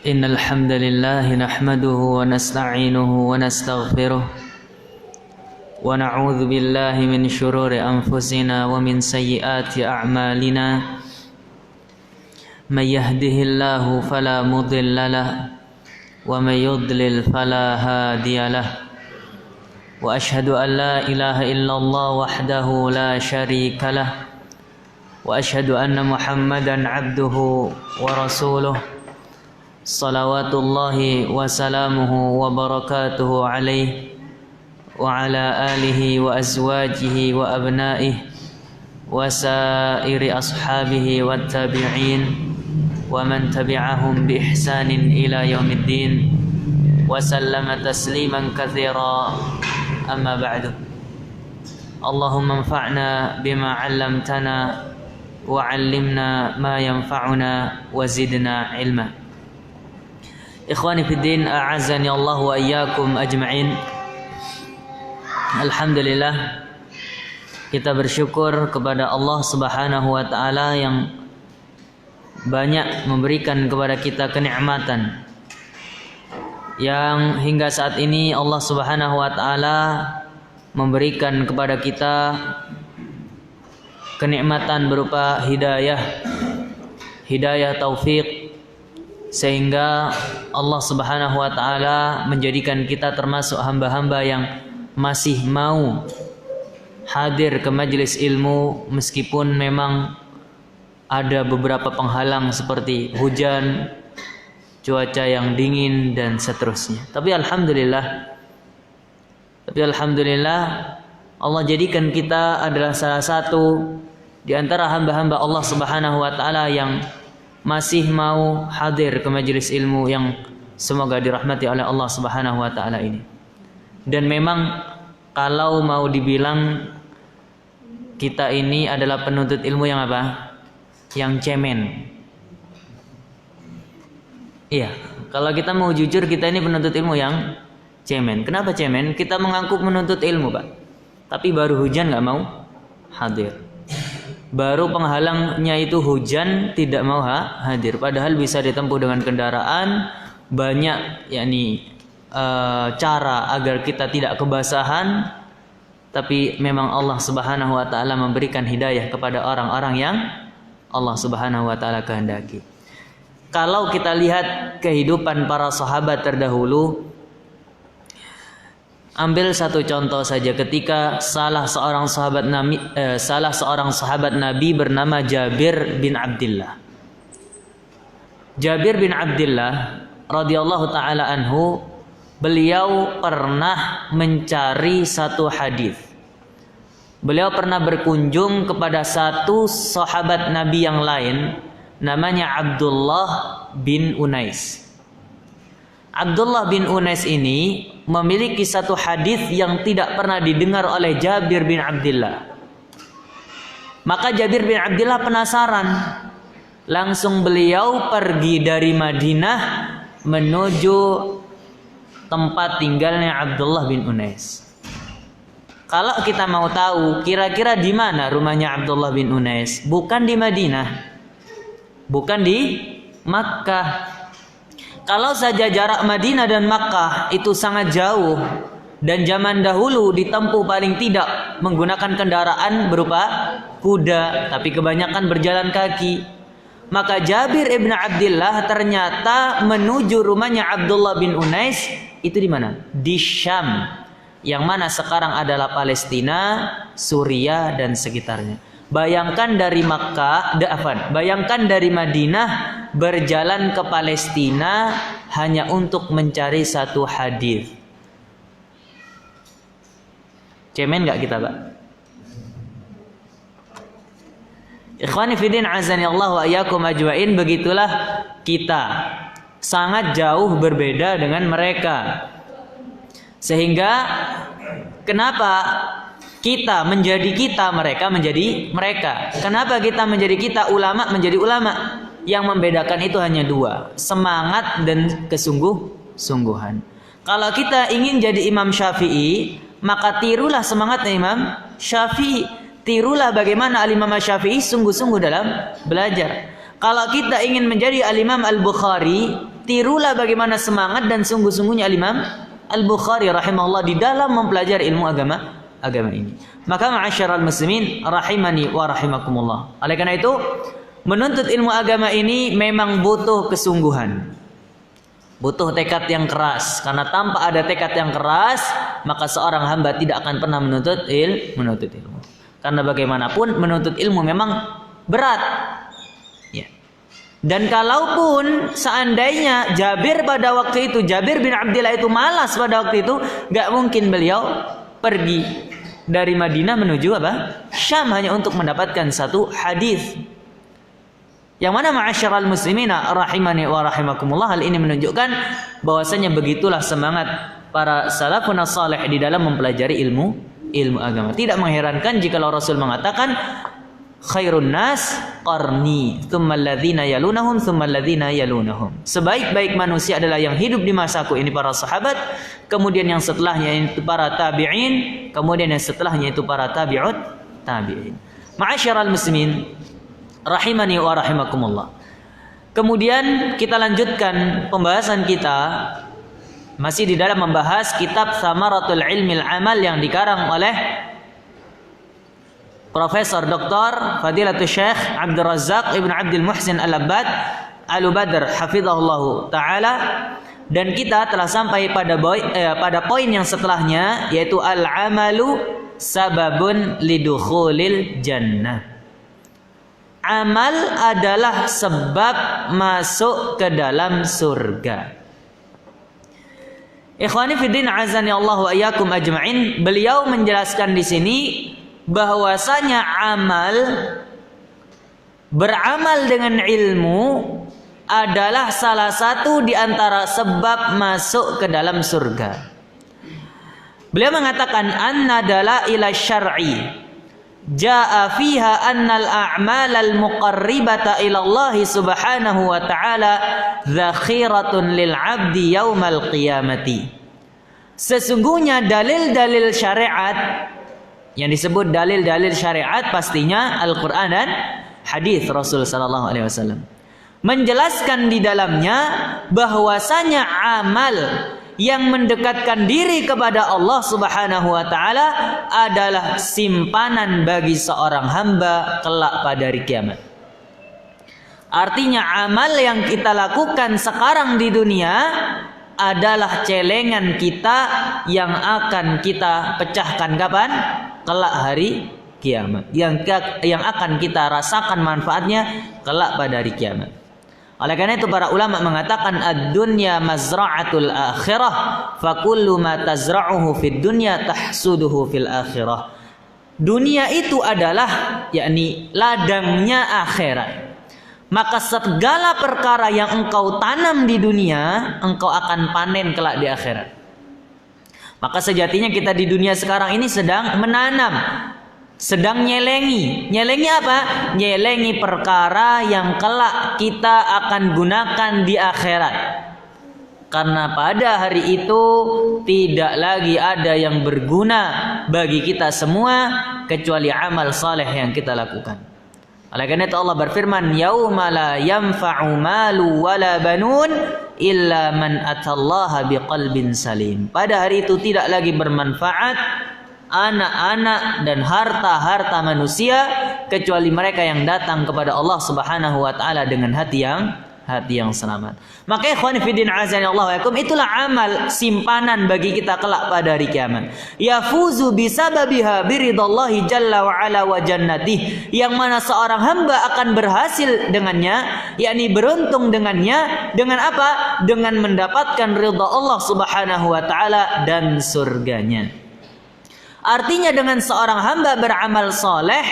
إن الحمد لله نحمده ونستعينه ونستغفره ونعوذ بالله من شرور أنفسنا ومن سيئات أعمالنا من يهده الله فلا مضل له ومن يضلل فلا هادي له وأشهد أن لا إله إلا الله وحده لا شريك له وأشهد أن محمدا عبده ورسوله صلوات الله وسلامه وبركاته عليه وعلى آله وأزواجه وأبنائه وسائر أصحابه والتابعين ومن تبعهم بإحسان إلى يوم الدين وسلم تسليما كثيرا أما بعد اللهم انفعنا بما علمتنا وعلمنا ما ينفعنا وزدنا علما. Ikhwani fiddin, a'azzani Allah wa iyyakum ajma'in. Alhamdulillah, kita bersyukur kepada Allah Subhanahu wa taala yang banyak memberikan kepada kita kenikmatan. Yang hingga saat ini Allah Subhanahu wa taala memberikan kepada kita kenikmatan berupa hidayah taufik, sehingga Allah Subhanahu wa taala menjadikan kita termasuk hamba-hamba yang masih mau hadir ke majelis ilmu meskipun memang ada beberapa penghalang seperti hujan, cuaca yang dingin dan seterusnya. Tapi alhamdulillah Allah jadikan kita adalah salah satu di antara hamba-hamba Allah Subhanahu wa taala yang masih mau hadir ke majelis ilmu yang semoga dirahmati oleh Allah Subhanahu wa taala ini. Dan memang kalau mau dibilang kita ini adalah penuntut ilmu yang apa? Yang cemen. Iya, kalau kita mau jujur kita ini penuntut ilmu yang cemen. Kenapa cemen? Kita mengaku menuntut ilmu, Pak. Tapi baru hujan nggak mau hadir. Baru penghalangnya itu hujan tidak mau hadir. Padahal bisa ditempuh dengan kendaraan, banyak cara agar kita tidak kebasahan. Tapi memang Allah Subhanahu wa taala memberikan hidayah kepada orang-orang yang Allah Subhanahu wa taala kehendaki. Kalau kita lihat kehidupan para sahabat terdahulu, ambil satu contoh saja, ketika salah seorang sahabat Nabi bernama Jabir bin Abdullah. Jabir bin Abdullah radhiyallahu taala anhu, beliau pernah mencari satu hadis. Beliau pernah berkunjung kepada satu sahabat Nabi yang lain, namanya Abdullah bin Unais. Abdullah bin Unais ini memiliki satu hadis yang tidak pernah didengar oleh Jabir bin Abdullah. Maka Jabir bin Abdullah penasaran. Langsung beliau pergi dari Madinah menuju tempat tinggalnya Abdullah bin Unais. Kalau kita mau tahu kira-kira di mana rumahnya Abdullah bin Unais, bukan di Madinah, bukan di Makkah. Kalau saja jarak Madinah dan Makkah itu sangat jauh dan zaman dahulu ditempuh paling tidak menggunakan kendaraan berupa kuda, tapi kebanyakan berjalan kaki, maka Jabir ibn Abdullah ternyata menuju rumahnya Abdullah bin Unais itu di mana? Di Syam, yang mana sekarang adalah Palestina, Suriah dan sekitarnya. Bayangkan dari Madinah berjalan ke Palestina hanya untuk mencari satu hadis. Cemen nggak kita, Pak? Ikhwani fiddin, azani Allah wa iyyakum ajmain. Begitulah kita, sangat jauh berbeda dengan mereka. Sehingga kenapa kita menjadi kita, mereka menjadi mereka? Kenapa kita menjadi kita, ulama menjadi ulama? Yang membedakan itu hanya dua, semangat dan kesungguh-sungguhan. Kalau kita ingin jadi Imam Syafi'i, maka tirulah semangatnya Imam Syafi'i. Tirulah bagaimana Al-Imam Syafi'i sungguh-sungguh dalam belajar. Kalau kita ingin menjadi Al-Imam Al-Bukhari, tirulah bagaimana semangat dan sungguh-sungguhnya Imam Al-Bukhari rahimahullah di dalam mempelajari ilmu agama ini. Maka ma'asyiral muslimin rahimani wa rahimakumullah. Oleh karena itu, menuntut ilmu agama ini memang butuh kesungguhan. Butuh tekad yang keras, karena tanpa ada tekad yang keras, maka seorang hamba tidak akan pernah menuntut ilmu. Karena bagaimanapun menuntut ilmu memang berat. Ya. Dan kalaupun seandainya Jabir pada waktu itu, Jabir bin Abdillah itu malas pada waktu itu, gak mungkin beliau pergi dari Madinah menuju Syam hanya untuk mendapatkan satu hadis. Yang mana ma'asyiral muslimina rahimani wa rahimakumullah, hal ini menunjukkan bahwasanya begitulah semangat para salafun salih di dalam mempelajari ilmu agama. Tidak mengherankan jika Rasul mengatakan khairun nas qarni tsumma alladzina yalunahum tsumma alladzina yalunahum. Sebaik-baik manusia adalah yang hidup di masaku, ini para sahabat, kemudian yang setelahnya itu para tabi'in, kemudian yang setelahnya itu para tabi'in. Ma'asyiral muslimin rahimani wa rahimakumullah. Kemudian kita lanjutkan pembahasan kita masih di dalam membahas kitab Thamaratul Ilmil Amal yang dikarang oleh Profesor Dr. Fadilatul Syekh Abdul Razzaq Ibn Abdul Muhsin Al-Abbad Al-Badr hafizahullah ta'ala. Dan kita telah sampai pada poin yang setelahnya, yaitu al-amalu sababun lidukhulil jannah. Amal adalah sebab masuk ke dalam surga. Ikhwani fiddin azani Allah wa iyyakum ajma'in. Beliau menjelaskan di sini bahwasanya beramal dengan ilmu adalah salah satu di antara sebab masuk ke dalam surga. Beliau mengatakan anna dalaila syar'i jaa fiha annal a'malal muqarribata ila Allah subhanahu wa ta'ala dzakhiratun lil 'abdi yaumal qiyamati. Sesungguhnya dalil-dalil syariat, yang disebut dalil-dalil syariat pastinya Al-Qur'an dan hadis Rasul sallallahu alaihi wasallam, menjelaskan di dalamnya bahwasanya amal yang mendekatkan diri kepada Allah Subhanahu wa taala adalah simpanan bagi seorang hamba kelak pada hari kiamat. Artinya amal yang kita lakukan sekarang di dunia adalah celengan kita yang akan kita pecahkan kapan? Kelak hari kiamat. Yang akan kita rasakan manfaatnya kelak pada hari kiamat. Oleh karena itu para ulama mengatakan ad-dunya mazra'atul akhirah, fa kullu ma tazra'uhu fid dunya tahsuduhu fil akhirah. Dunia itu adalah yakni ladangnya akhirat. Maka segala perkara yang engkau tanam di dunia, engkau akan panen kelak di akhirat. Maka sejatinya kita di dunia sekarang ini sedang menanam, sedang nyelengi apa? Nyelengi perkara yang kelak kita akan gunakan di akhirat. Karena pada hari itu tidak lagi ada yang berguna bagi kita semua kecuali amal saleh yang kita lakukan. Oleh karena itu Allah berfirman, yauma la yanfa'u malu wala banun illa man atallaha biqalbin salim. Pada hari itu tidak lagi bermanfaat anak-anak dan harta-harta manusia kecuali mereka yang datang kepada Allah Subhanahu wa taala dengan hati yang selamat. Maka ikhwan fillah azani Allah wa yakum, itulah amal simpanan bagi kita kelak pada hari kiamat. Yafuzu bisababiha biridallahi jalla wa ala wa jannatih, yang mana seorang hamba akan berhasil dengannya, yakni beruntung dengannya dengan apa? Dengan mendapatkan ridha Allah Subhanahu wa taala dan surganya. Artinya dengan seorang hamba beramal soleh,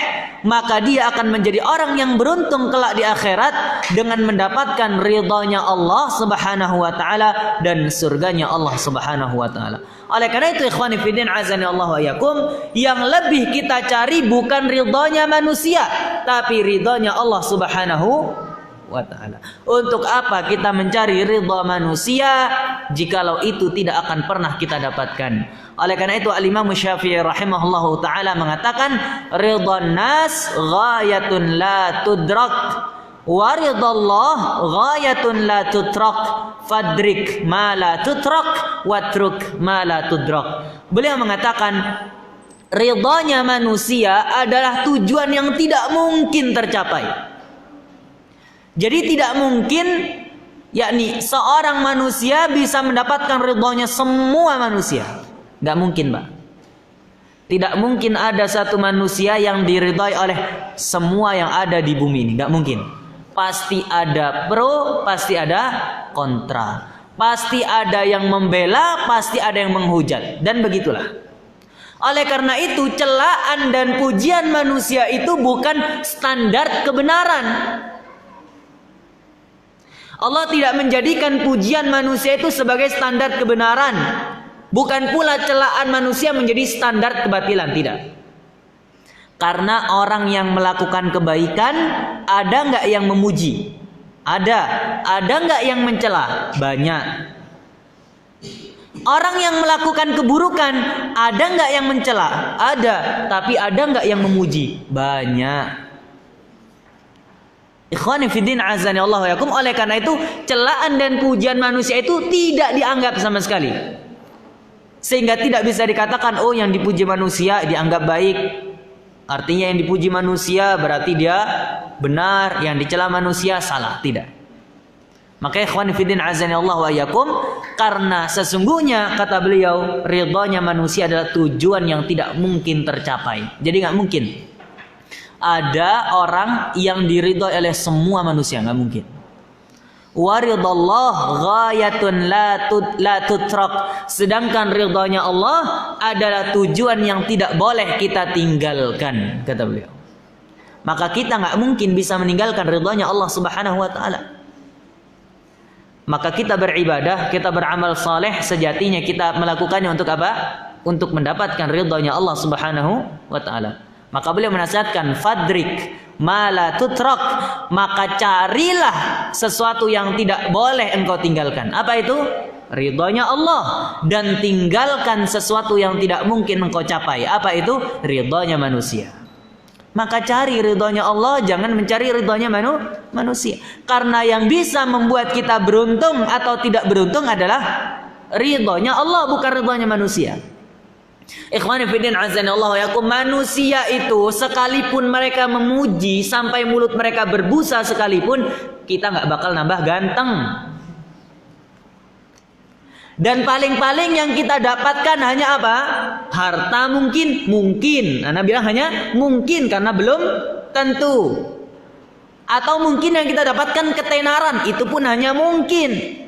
maka dia akan menjadi orang yang beruntung kelak di akhirat dengan mendapatkan ridhanya Allah Subhanahu wa taala dan surganya Allah Subhanahu wa taala. Oleh karena itu ikhwani fillah azani Allah wa yakum, yang lebih kita cari bukan ridhanya manusia, tapi ridhanya Allah Subhanahu wa taala. Untuk apa kita mencari ridha manusia jikalau itu tidak akan pernah kita dapatkan? Oleh karena itu Al-Imam Syafi'i rahimahullahu taala mengatakan ridhan nas ghayatun la tudrak Wa ridallah ghayatun la tutrak, fadrik ma la tutrak, watruk ma la tudrak. Beliau mengatakan ridhanya manusia adalah tujuan yang tidak mungkin tercapai. Jadi tidak mungkin yakni seorang manusia bisa mendapatkan ridhonya semua manusia. Nggak mungkin, Pak. Tidak mungkin ada satu manusia yang diridhai oleh semua yang ada di bumi ini. Nggak mungkin. Pasti ada pro, pasti ada kontra. Pasti ada yang membela, pasti ada yang menghujat. Dan begitulah. Oleh karena itu, celaan dan pujian manusia itu bukan standar kebenaran. Allah tidak menjadikan pujian manusia itu sebagai standar kebenaran. Bukan pula celaan manusia menjadi standar kebatilan, tidak. Karena orang yang melakukan kebaikan, ada nggak yang memuji? Ada. Ada nggak yang mencela? Banyak. Orang yang melakukan keburukan, ada nggak yang mencela? Ada. Tapi ada nggak yang memuji? Banyak. Ikhwani fiddin azani Allah wa yakum. Oleh karena itu, celaan dan pujian manusia itu tidak dianggap sama sekali. Sehingga tidak bisa dikatakan, oh yang dipuji manusia dianggap baik. Artinya yang dipuji manusia berarti dia benar, yang dicela manusia salah. Tidak. Maka ikhwan fiddin azani Allah wa iyyakum, karena sesungguhnya kata beliau, ridhonya manusia adalah tujuan yang tidak mungkin tercapai. Jadi nggak mungkin ada orang yang diridhoi oleh semua manusia, nggak mungkin. Waridallah ghayatun la tutrak. Sedangkan ridhonya Allah adalah tujuan yang tidak boleh kita tinggalkan, kata beliau. Maka kita nggak mungkin bisa meninggalkan ridhonya Allah Subhanahu wa taala. Maka kita beribadah, kita beramal saleh, sejatinya kita melakukannya untuk apa? Untuk mendapatkan ridhonya Allah Subhanahu wa taala. Maka beliau menasihatkan, fadrik mala tutrak, maka carilah sesuatu yang tidak boleh engkau tinggalkan. Apa itu? Ridhonya Allah. Dan tinggalkan sesuatu yang tidak mungkin engkau capai. Apa itu? Ridhonya manusia. Maka cari ridhonya Allah, jangan mencari ridhonya manusia. Karena yang bisa membuat kita beruntung atau tidak beruntung adalah ridhonya Allah, bukan ridhonya manusia. Ikhwani fiddin azani Allah wa yakum, manusia itu sekalipun mereka memuji sampai mulut mereka berbusa sekalipun, kita nggak bakal nambah ganteng. Dan paling-paling yang kita dapatkan hanya apa? Harta mungkin. Anda bilang hanya mungkin karena belum tentu. Atau mungkin yang kita dapatkan ketenaran, itu pun hanya mungkin.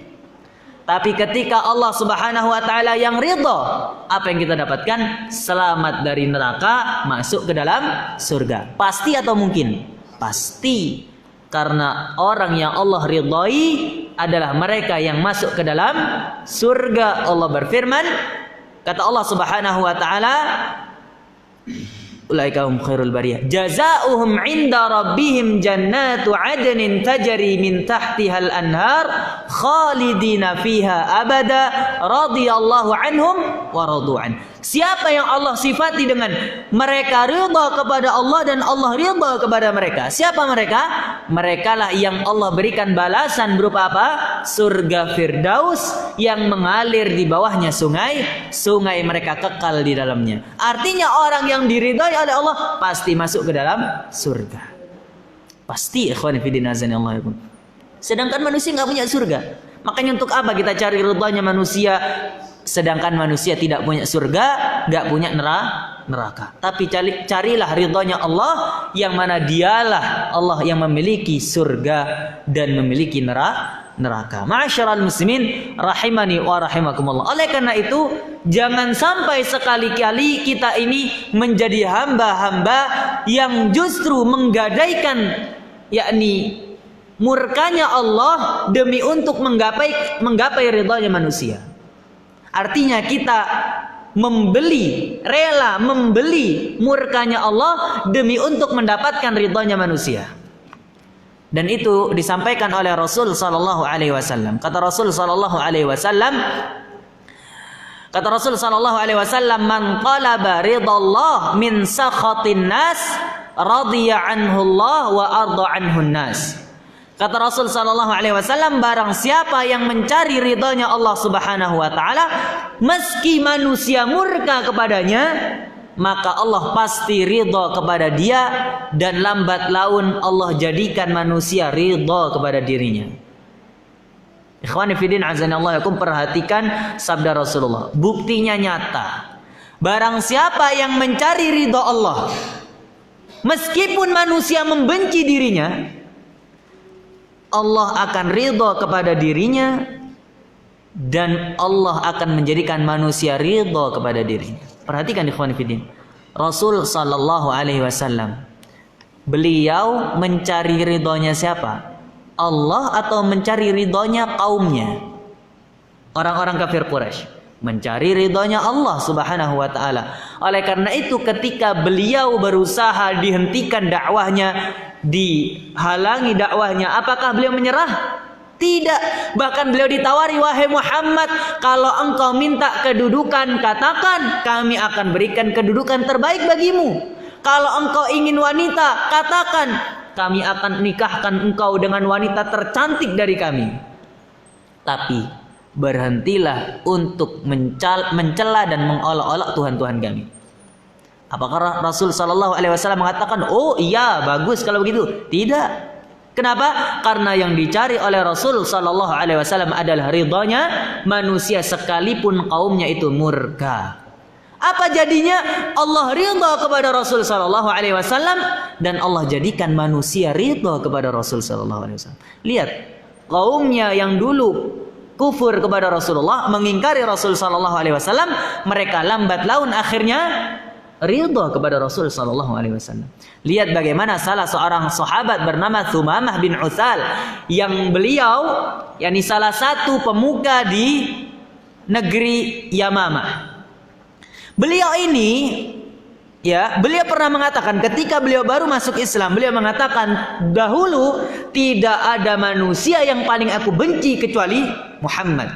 Tapi ketika Allah Subhanahu wa taala yang ridha, apa yang kita dapatkan? Selamat dari neraka, masuk ke dalam surga. Pasti atau mungkin? Pasti. Karena orang yang Allah ridhai adalah mereka yang masuk ke dalam surga. Allah berfirman, kata Allah Subhanahu wa taala, ulaika hum khairul bariyah, jazaohum 'inda rabbihim jannatu 'adnin tajri min tahtihal anhar khalidina fiha abada radhiyallahu anhum wa radu'an. Siapa yang Allah sifati dengan mereka ridha kepada Allah dan Allah ridha kepada mereka? Siapa mereka? Merekalah yang Allah berikan balasan berupa apa? Surga Firdaus yang mengalir di bawahnya sungai mereka kekal di dalamnya. Artinya orang yang diridhai oleh Allah pasti masuk ke dalam surga. Pasti, ikhwan fillah azani Allah. Sedangkan manusia nggak punya surga. Makanya untuk apa kita cari ridhanya manusia? Sedangkan manusia tidak punya surga, nggak punya neraka. Tapi carilah ridhonya Allah, yang mana dialah Allah yang memiliki surga dan memiliki neraka. Ma'asyiral muslimin rahimani wa rahimakumullah. Oleh karena itu, jangan sampai sekali-kali kita ini menjadi hamba-hamba yang justru menggadaikan yakni murkanya Allah demi untuk menggapai ridhonya manusia. Artinya kita rela membeli murkanya Allah demi untuk mendapatkan ridhonya manusia. Dan itu disampaikan oleh Rasul sallallahu alaihi wasallam. Kata Rasul sallallahu alaihi wasallam, man talaba ridallah min sakhatin nas radiya anhu Allah wa arda anhu nas. Kata Rasul sallallahu alaihi wasallam, barang siapa yang mencari ridhonya Allah Subhanahu wa taala, meski manusia murka kepadanya, maka Allah pasti ridho kepada dia, dan lambat laun Allah jadikan manusia ridho kepada dirinya. Ikhwani fillah azanallahu yakum, perhatikan sabda Rasulullah. Buktinya nyata. Barang siapa yang mencari ridho Allah, meskipun manusia membenci dirinya, Allah akan ridho kepada dirinya, dan Allah akan menjadikan manusia ridho kepada dirinya. Perhatikan ikhwan fillah, Rasul sallallahu alaihi wasallam, beliau mencari ridhonya siapa? Allah atau mencari ridhonya kaumnya? Orang-orang kafir Quraisy mencari ridhonya Allah Subhanahu wa taala. Oleh karena itu ketika beliau berusaha dihentikan dakwahnya, dihalangi dakwahnya, apakah beliau menyerah? Tidak. Bahkan beliau ditawari, wahai Muhammad, kalau engkau minta kedudukan, katakan, kami akan berikan kedudukan terbaik bagimu. Kalau engkau ingin wanita, katakan, kami akan nikahkan engkau dengan wanita tercantik dari kami. Tapi berhentilah untuk mencela dan mengolok-olok Tuhan-Tuhan kami. Apakah Rasul sallallahu alaihi wasallam mengatakan, oh iya bagus kalau begitu? Tidak. Kenapa? Karena yang dicari oleh Rasul sallallahu alaihi wasallam adalah ridhonya manusia sekalipun kaumnya itu murka. Apa jadinya? Allah ridho kepada Rasul sallallahu alaihi wasallam, dan Allah jadikan manusia ridho kepada Rasul sallallahu alaihi wasallam. Lihat, kaumnya yang dulu kufur kepada Rasulullah, mengingkari Rasul sallallahu alaihi wasallam, mereka lambat laun akhirnya ridha kepada Rasul sallallahu alaihi wasallam. Lihat bagaimana salah seorang sahabat bernama Thumamah bin Utsal, yang beliau yakni salah satu pemuka di negeri Yamamah. Beliau ini beliau pernah mengatakan ketika beliau baru masuk Islam, beliau mengatakan, dahulu tidak ada manusia yang paling aku benci kecuali Muhammad.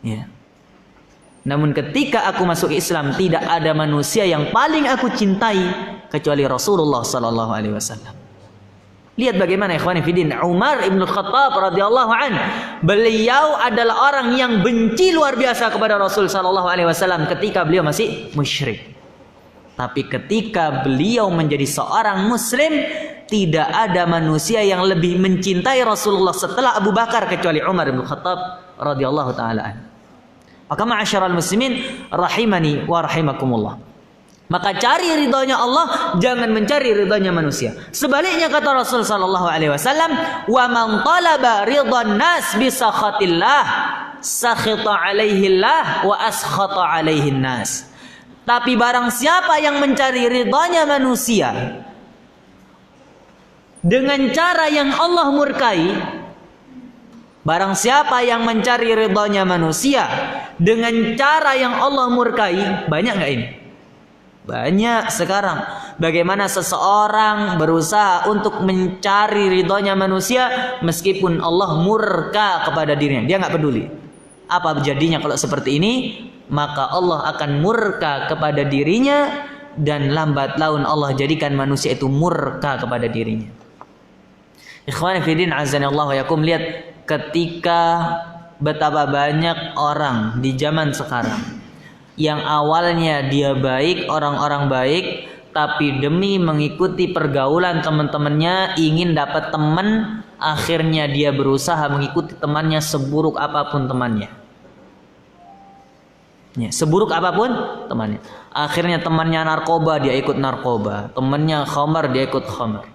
Ya. Namun ketika aku masuk Islam, tidak ada manusia yang paling aku cintai kecuali Rasulullah sallallahu alaihi wasallam. Lihat bagaimana ikhwani fiddin, Umar ibn Khattab radhiyallahu an, beliau adalah orang yang benci luar biasa kepada Rasul sallallahu alaihi wasallam ketika beliau masih musyrik. Tapi ketika beliau menjadi seorang muslim, tidak ada manusia yang lebih mencintai Rasulullah setelah Abu Bakar kecuali Umar ibn Khattab radhiyallahu taala an. Maka ma'asyiral muslimin rahimani wa rahimakumullah, maka cari ridhonya Allah, jangan mencari ridhonya manusia. Sebaliknya kata Rasul sallallahu alaihi wasallam, wa man talaba ridhan nas bi sakhatillah sakhita alaihi Allah wa askhata alaihi nas. Tapi barang siapa yang mencari ridhonya manusia dengan cara yang Allah murkai, barang siapa yang mencari ridhonya manusia dengan cara yang Allah murkai, banyak nggak ini? Banyak sekarang. Bagaimana seseorang berusaha untuk mencari ridhonya manusia meskipun Allah murka kepada dirinya, dia nggak peduli. Apa jadinya kalau seperti ini? Maka Allah akan murka kepada dirinya, dan lambat laun Allah jadikan manusia itu murka kepada dirinya. Ikhwani fiddin azanillahu yakum, lihat ketika betapa banyak orang di zaman sekarang yang awalnya dia baik, orang-orang baik, tapi demi mengikuti pergaulan teman-temannya, ingin dapat teman, akhirnya dia berusaha mengikuti temannya seburuk apapun temannya. Ya, seburuk apapun temannya. Akhirnya temannya narkoba, dia ikut narkoba. Temannya khamar, dia ikut khamar.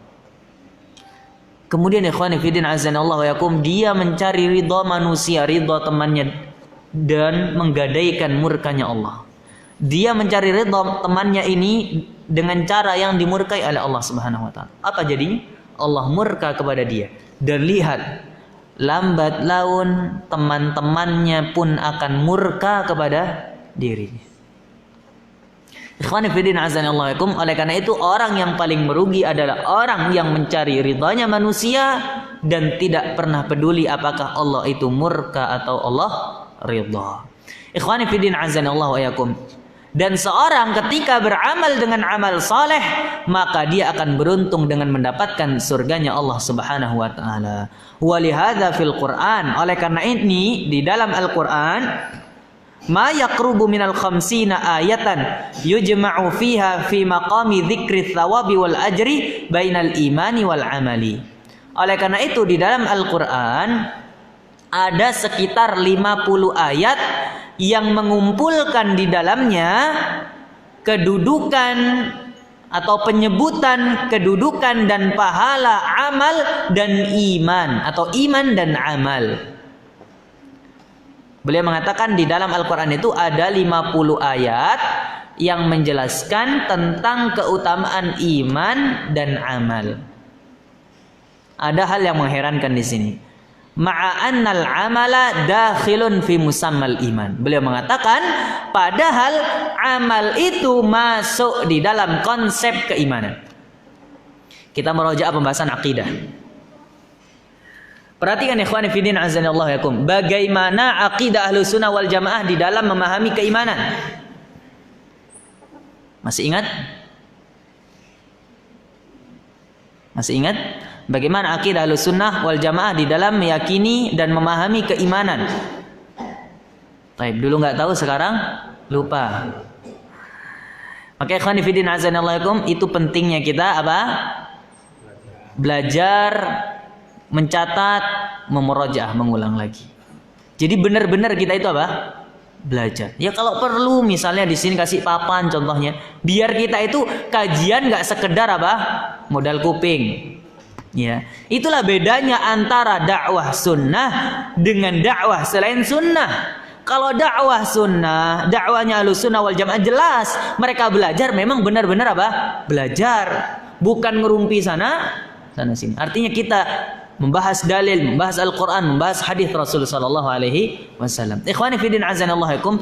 Kemudian ikhwani fiddin azanallahu yakum, dia mencari ridha manusia, ridha temannya, dan menggadaikan murkanya Allah. Dia mencari ridha temannya ini dengan cara yang dimurkai oleh Allah Subhanahu wa taala. Apa jadinya? Allah murka kepada dia. Dan lihat, lambat laun teman-temannya pun akan murka kepada dirinya. Ikhwani fiddin azanallahu yakum, oleh karena itu orang yang paling merugi adalah orang yang mencari ridhanya manusia dan tidak pernah peduli apakah Allah itu murka atau Allah ridha. Ikhwani fiddin azanallahu yakum, Dan seorang ketika beramal dengan amal saleh, maka dia akan beruntung dengan mendapatkan surganya Allah Subhanahu wa taala. Walihadza fil Qur'an, oleh karena ini di dalam Al-Qur'an, ma yaqrubu minal khamsina ayatan yujma'u fiha fi maqami dzikri thawabi wal ajri bainal imani wal amali. Oleh karena itu di dalam Al-Qur'an ada sekitar 50 ayat yang mengumpulkan di dalamnya kedudukan atau penyebutan kedudukan dan pahala amal dan iman atau iman dan amal. Beliau mengatakan di dalam Al-Quran itu ada 50 ayat yang menjelaskan tentang keutamaan iman dan amal. Ada hal yang mengherankan di sini. Ma'annal amala dakhilun fi musammal iman. Beliau mengatakan padahal amal itu masuk di dalam konsep keimanan. Kita merujuk pembahasan akidah. Perhatikan ikhwani fillah azanillahu yakum, bagaimana akidah Ahlussunnah wal Jamaah di dalam memahami keimanan. Masih ingat? Masih ingat? Bagaimana akidah Ahlussunnah wal Jamaah di dalam meyakini dan memahami keimanan? Taib, dulu nggak tahu, sekarang lupa. Maka ikhwani fillah azanillahu yakum, itu pentingnya kita apa? Belajar, mencatat, memurojaah, mengulang lagi. Jadi benar-benar kita itu apa? Belajar. Ya kalau perlu misalnya di sini kasih papan contohnya, biar kita itu kajian nggak sekedar apa? Modal kuping. Ya, itulah bedanya antara dakwah sunnah dengan dakwah selain sunnah. Kalau dakwah sunnah, dakwahnya Ahlussunnah wal Jamaah jelas, mereka belajar memang benar-benar apa? Belajar, bukan ngerumpi sana sini. Artinya kita membahas dalil, membahas Al-Quran, membahas hadis Rasul sallallahu alaihi wasallam. Ikhwani fillah azanallahu yakum,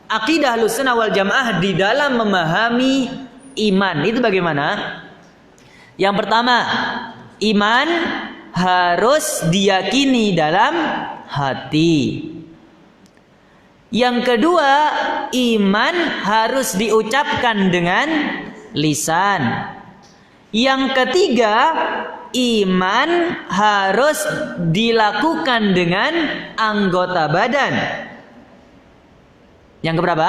akidah Ahlussunnah wal Jamaah di dalam memahami iman itu bagaimana? Yang pertama, iman harus diyakini dalam hati. Yang kedua, iman harus diucapkan dengan lisan. Yang ketiga, iman harus dilakukan dengan anggota badan. Yang keberapa?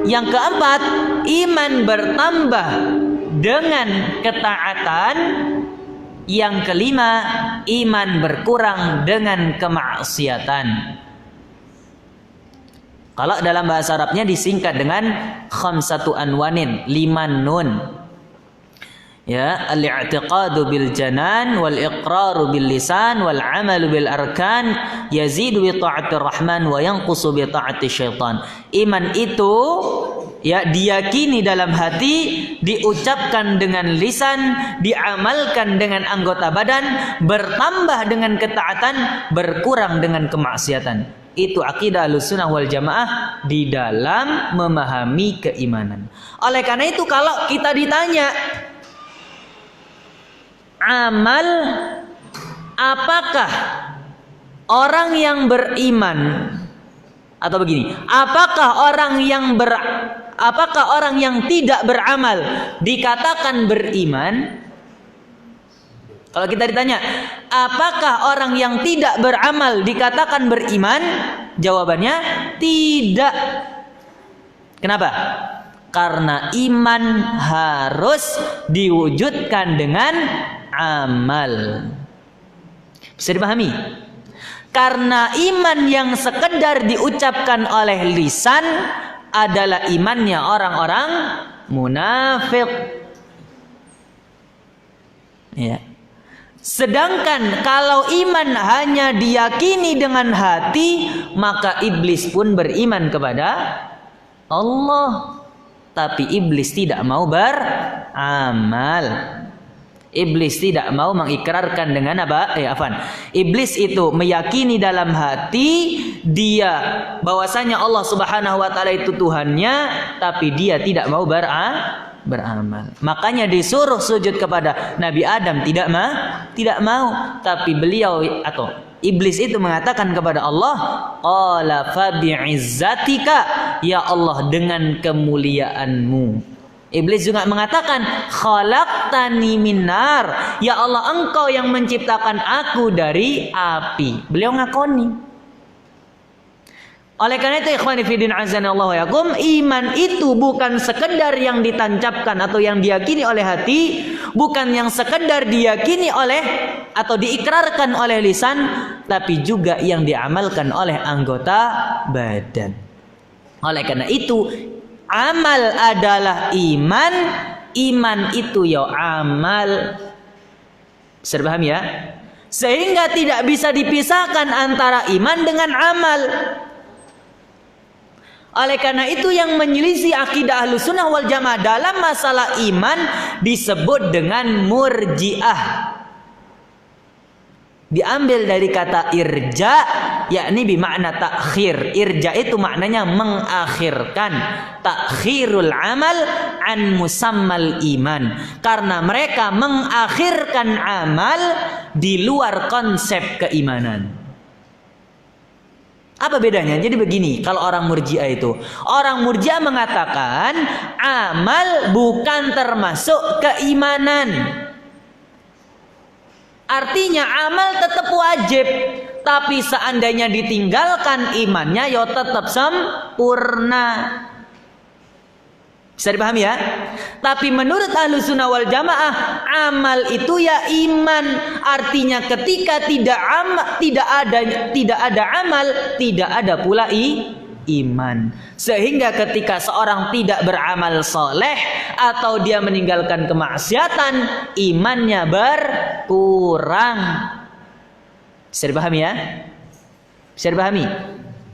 Yang keempat, iman bertambah dengan ketaatan. Yang kelima, iman berkurang dengan kemaksiatan. Kalau dalam bahasa Arabnya disingkat dengan khamsatu anwanin, 5 nun. Ya, al-i'tiqadu bil janan wal iqraru bil lisan wal amalu bil arkan yazidu bi ta'atir rahman wa yanqusu bi ta'atis syaitan. Iman itu ya diyakini dalam hati, diucapkan dengan lisan, diamalkan dengan anggota badan, bertambah dengan ketaatan, berkurang dengan kemaksiatan. Itu akidah Ahlussunnah wal Jamaah di dalam memahami keimanan. Oleh karena itu kalau kita ditanya amal, apakah orang yang beriman, atau begini, apakah orang yang tidak beramal dikatakan beriman? Kalau kita ditanya, apakah orang yang tidak beramal dikatakan beriman? Jawabannya tidak. Kenapa? Karena iman harus diwujudkan dengan amal. Bisa dipahami? Karena iman yang sekedar diucapkan oleh lisan adalah imannya orang-orang munafik. Ya. Sedangkan kalau iman hanya diyakini dengan hati, maka iblis pun beriman kepada Allah. Tapi iblis tidak mau beramal. Iblis tidak mau mengikrarkan dengan apa? Iblis itu meyakini dalam hati dia bahwasanya Allah Subhanahu wa taala itu Tuhannya, tapi dia tidak mau beramal. Makanya disuruh sujud kepada Nabi Adam, tidak mau, tapi beliau atau Iblis itu mengatakan kepada Allah, qala fa bi'izzatika, ya Allah dengan kemuliaanmu. Iblis juga mengatakan, khalaqtani min nar, ya Allah engkau yang menciptakan aku dari api. Beliau ngakoni. Oleh karena itu ikhwani fiddin azanallahu wa yakum, iman itu bukan sekedar yang ditancapkan atau yang diyakini oleh hati, bukan yang sekedar diyakini oleh atau diikrarkan oleh lisan, tapi juga yang diamalkan oleh anggota badan. Oleh karena itu amal adalah iman, iman itu ya amal. Bisa dipahami ya? Sehingga tidak bisa dipisahkan antara iman dengan amal. Oleh karena itu yang menyelisih akidah Ahlussunnah wal Jamaah dalam masalah iman disebut dengan murji'ah. Diambil dari kata irja, yakni bermakna takhir. Irja itu maknanya mengakhirkan. Takhirul amal an musammal iman. Karena mereka mengakhirkan amal di luar konsep keimanan. Apa bedanya? Jadi begini, kalau orang murji'ah itu, orang murji'ah mengatakan amal bukan termasuk keimanan. Artinya amal tetap wajib, tapi seandainya ditinggalkan imannya ya tetap sempurna. Bisa dipahami ya? Tapi menurut Ahlussunnah wal Jamaah, amal itu ya iman. Artinya ketika tidak ada amal, tidak ada pula iman. Sehingga ketika seorang tidak beramal soleh atau dia meninggalkan kemaksiatan, imannya berkurang. Bisa dipahami ya? Bisa dipahami?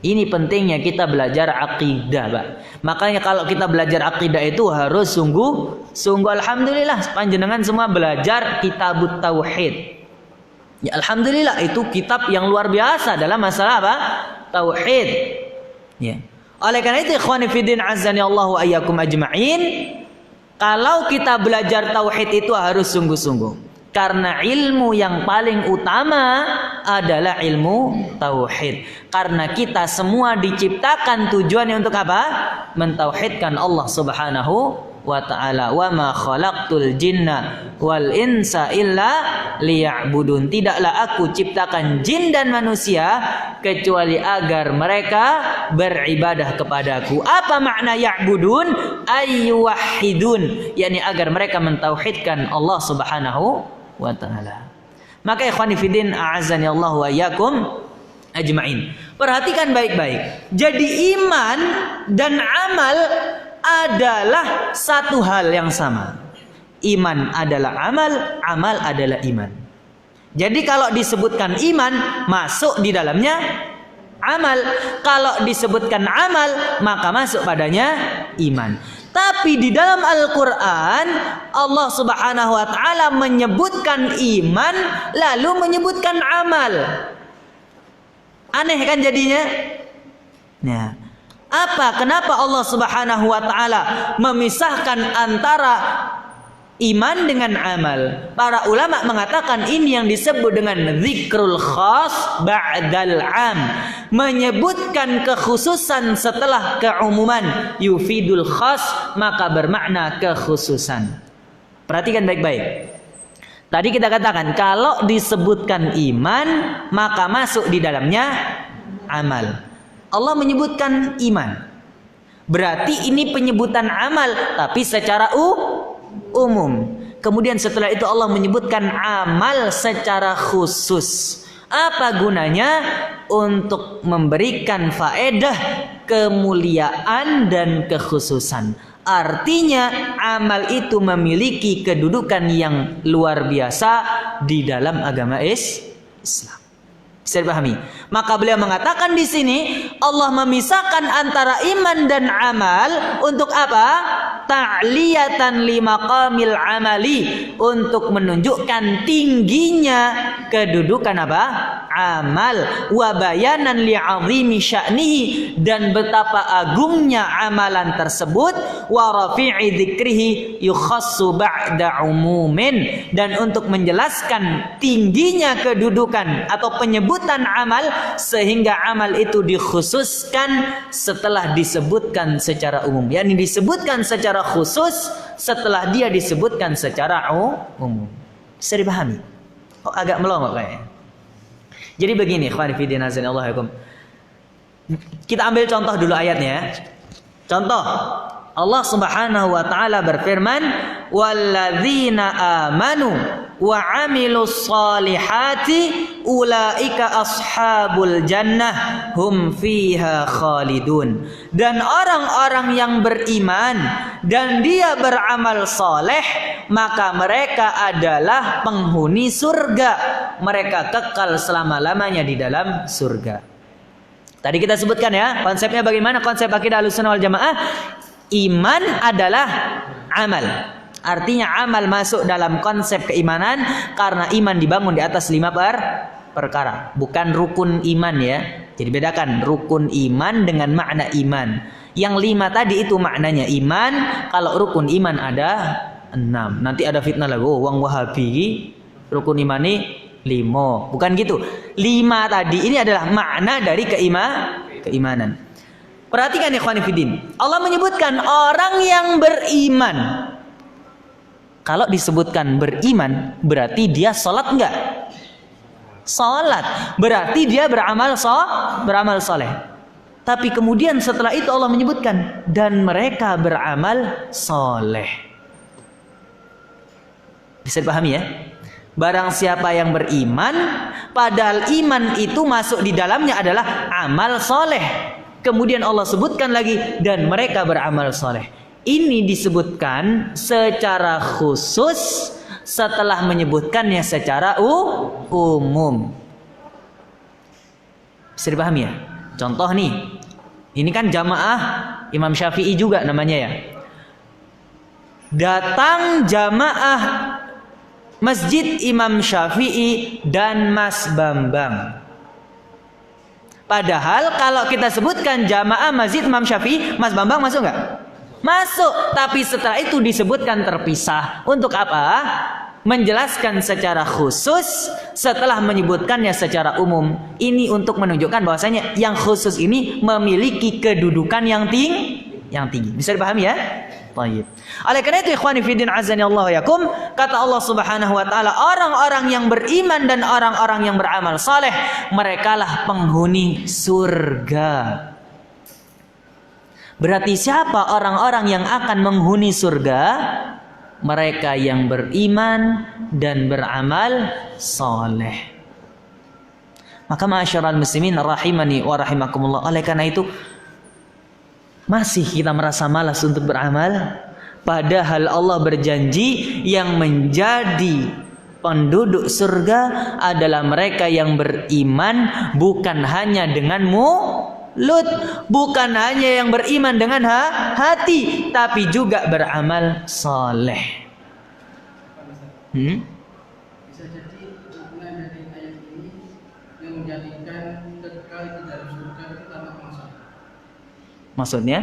Ini pentingnya kita belajar akidah, Pak. Makanya kalau kita belajar akidah itu harus sungguh alhamdulillah panjenengan semua belajar Kitabut Tauhid. Ya alhamdulillah itu kitab yang luar biasa dalam masalah apa? Tauhid. Ya. Oleh karena itu ikhwani fiddin azani Allah wa iyyakum ajma'in, kalau kita belajar tauhid itu harus sungguh-sungguh. Karena ilmu yang paling utama adalah ilmu tauhid. Karena kita semua diciptakan tujuannya untuk apa? Mentauhidkan Allah Subhanahu wa ta'ala. Wa ma khalaqtul jinna wal insa illa liya'budun. Tidaklah aku ciptakan jin dan manusia kecuali agar mereka beribadah kepadaku. Apa makna ya'budun? Ayyuwahhidun, yakni agar mereka mentauhidkan Allah Subhanahu wa ta'ala. Maka ikhwani fiddin a'azzani Allah wa iyyakum ajma'in. Perhatikan baik-baik. Jadi iman dan amal adalah satu hal yang sama. Iman adalah amal, amal adalah iman. Jadi kalau disebutkan iman, masuk di dalamnya amal. Kalau disebutkan amal, maka masuk padanya iman. Tapi di dalam Al-Quran Allah Subhanahu wa ta'ala menyebutkan iman lalu menyebutkan amal. Aneh kan jadinya? Nah, apa? Kenapa Allah Subhanahu wa ta'ala memisahkan antara iman dengan amal? Para ulama mengatakan ini yang disebut dengan zikrul khas ba'dal am, menyebutkan kekhususan setelah keumuman. Yufidul khas, maka bermakna kekhususan. Perhatikan baik-baik. Tadi kita katakan kalau disebutkan iman maka masuk di dalamnya amal. Allah menyebutkan iman, berarti ini penyebutan amal tapi secara umum. Kemudian setelah itu Allah menyebutkan amal secara khusus. Apa gunanya? Untuk memberikan faedah kemuliaan dan kekhususan. Artinya amal itu memiliki kedudukan yang luar biasa di dalam agama Islam. Bisa dipahami? Maka beliau mengatakan di sini Allah memisahkan antara iman dan amal untuk apa? ta'liyatan limaqamil amali, untuk menunjukkan tingginya kedudukan apa? Amal, wa bayanan li'azimi sya'nihi, dan betapa agungnya amalan tersebut, wa rafi'i dzikrihi yukhassu ba'da umumin, dan untuk menjelaskan tingginya kedudukan atau penyebutan amal sehingga amal itu dikhususkan setelah disebutkan secara umum. Yani disebutkan secara khusus setelah dia disebutkan secara umum. Bisa dipahami? Oh, agak melongok kayaknya. Jadi begini, ikhwan fillah azanillahu. Kita ambil contoh dulu ayatnya. Contoh, Allah Subhanahu wa taala berfirman, "Walladzina amanu wa 'amilus solihati ulaika ashabul jannah hum fiha khalidun." Dan orang-orang yang beriman dan dia beramal soleh, maka mereka adalah penghuni surga. Mereka kekal selama-lamanya di dalam surga. Tadi kita sebutkan ya, konsepnya bagaimana konsep akidah Ahlussunnah wal Jamaah. Iman adalah amal. Artinya amal masuk dalam konsep keimanan karena iman dibangun di atas 5 perkara. Bukan rukun iman ya. Jadi bedakan rukun iman dengan makna iman. Yang 5 tadi itu maknanya iman. Kalau rukun iman ada 6. Nanti ada fitnah lagi. Oh, wong Wahabi rukun iman ini 5. Bukan gitu. 5 tadi ini adalah makna dari keimanan. Perhatikan ikhwan fillah. Allah menyebutkan orang yang beriman. Kalau disebutkan beriman, berarti dia sholat enggak? Sholat. Berarti dia beramal soleh. Tapi kemudian setelah itu Allah menyebutkan, dan mereka beramal soleh. Bisa dipahami ya? Barang siapa yang beriman, padahal iman itu masuk di dalamnya adalah amal soleh. Kemudian Allah sebutkan lagi, dan mereka beramal soleh. Ini disebutkan secara khusus setelah menyebutkannya secara umum. Bisa dipahami ya? Contoh nih, ini kan jamaah Imam Syafi'i juga namanya ya. Datang jamaah Masjid Imam Syafi'i dan Mas Bambang. Padahal kalau kita sebutkan jamaah Masjid Imam Syafi'i, Mas Bambang masuk nggak? Masuk. Tapi setelah itu disebutkan terpisah. Untuk apa? Menjelaskan secara khusus setelah menyebutkannya secara umum. Ini untuk menunjukkan bahwasanya yang khusus ini memiliki kedudukan yang tinggi. Bisa dipahami ya? Baik. Oleh karena itu ikhwani fiddin azanillahu yakum, kata Allah Subhanahu wa taala, orang-orang yang beriman dan orang-orang yang beramal saleh, merekalah penghuni surga. Berarti siapa orang-orang yang akan menghuni surga? Mereka yang beriman dan beramal saleh. Maka ma'asyiral muslimin rahimani wa rahimakumullah, oleh karena itu masih kita merasa malas untuk beramal, padahal Allah berjanji yang menjadi penduduk surga adalah mereka yang beriman bukan hanya dengan mulut, bukan hanya yang beriman dengan hati, tapi juga beramal saleh. Bisa jadi makna dari ayat ini yang menjadikan kekal di dalam surga itu tanpa masalah. Maksudnya?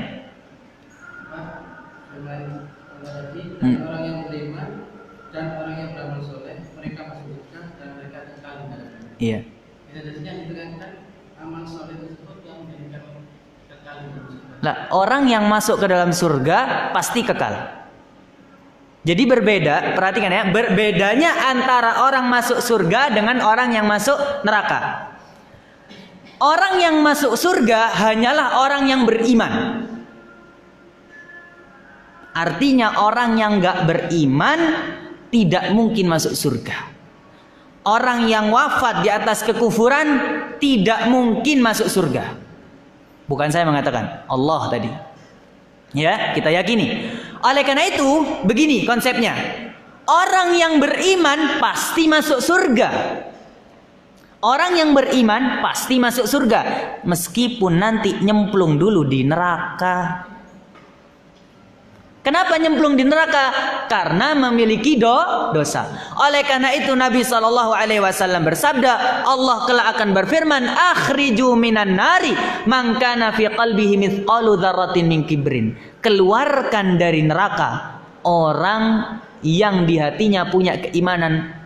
Selain tadi orang yang beriman dan orang yang beramal soleh, mereka masuk surga dan mereka kekal di dalamnya. Iya. Bisa jadi yang ditekankan amal soleh tersebut yang menjadikan kekal di dalam surga. Nah, orang yang masuk ke dalam surga pasti kekal. Jadi berbeda, perhatikan ya, berbedanya antara orang masuk surga dengan orang yang masuk neraka. Orang yang masuk surga hanyalah orang yang beriman. Artinya orang yang gak beriman tidak mungkin masuk surga. Orang yang wafat di atas kekufuran tidak mungkin masuk surga. Bukan saya mengatakan, Allah tadi. Ya, kita yakini. Oleh karena itu, begini konsepnya. Orang yang beriman pasti masuk surga. Orang yang beriman pasti masuk surga, meskipun nanti nyemplung dulu di neraka. Kenapa nyemplung di neraka? Karena memiliki dosa. Oleh karena itu Nabi SAW bersabda, Allah kelak akan berfirman, akhriju minan nari man kana fi qalbihi mithqalu dzarratin min kibrin. Keluarkan dari neraka orang yang di hatinya punya keimanan